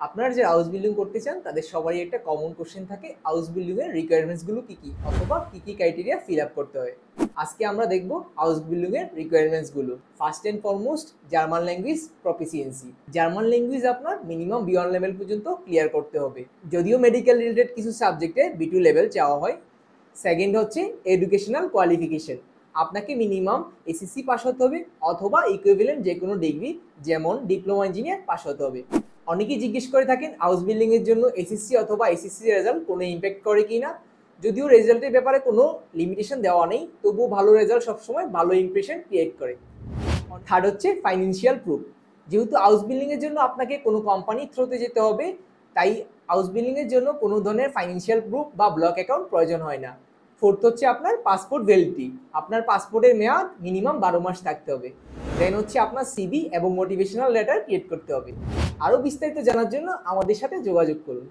আপনারা যে house building করতে চান তাদের সবারই একটা কমন কোশ্চেন থাকে, হাউস বিল্ডিং এর রিকোয়ারমেন্টস গুলো কি কি অথবা কি কি ক্রাইটেরিয়া ফিল আপ করতে হয়। আজকে আমরা দেখব হাউস বিল্ডিং এর রিকোয়ারমেন্টস গুলো। First and foremost German language proficiency. German language আপনার মিনিমাম B1 লেভেল পর্যন্ত ক্লিয়ার করতে হবে, যদিও মেডিকেল রিলেটেড কিছু সাবজেক্টে B2 লেভেল চাওয়া হয়। সেকেন্ড হচ্ছে এডুকেশনাল কোয়ালিফিকেশন। আপনাকে মিনিমাম এসএসসি পাস হতে হবে অথবা ইকুইভ্যালেন্ট যে কোনো ডিগ্রি, যেমন ডিপ্লোমা ইঞ্জিনিয়ার পাস হতে হবে। অনেকেই জিজ্ঞেস করে থাকেন হাউস বিল্ডিং এর জন্য এসএসসি অথবা এসএসসি রেজাল্ট কোনো ইম্প্যাক্ট করে কিনা। যদিও রেজাল্টের ব্যাপারে কোনো লিমিটেশন দেওয়া নেই, তবুও ভালো রেজাল্ট সবসময় ভালো ইমপ্রেশন ক্রিয়েট করে। থার্ড হচ্ছে ফাইন্যান্সিয়াল প্রুফ। যেহেতু হাউস বিল্ডিং এর জন্য আপনাকে কোনো কোম্পানির থ্রুতে যেতে হবে, তাই হাউস বিল্ডিং এর জন্য কোনো ধরনের ফাইন্যান্সিয়াল প্রুফ বা ব্লক অ্যাকাউন্ট প্রয়োজন হয় না। ফোর্থ হচ্ছে আপনার পাসপোর্ট ভ্যালিডিটি। আপনার পাসপোর্টের মেয়াদ মিনিমাম 12 মাস থাকতে হবে। দেন হচ্ছে আপনার সিভি এবং মোটিভেশনাল লেটার ক্রিয়েট করতে হবে। আরও বিস্তারিত জানার জন্য আমাদের সাথে যোগাযোগ করুন।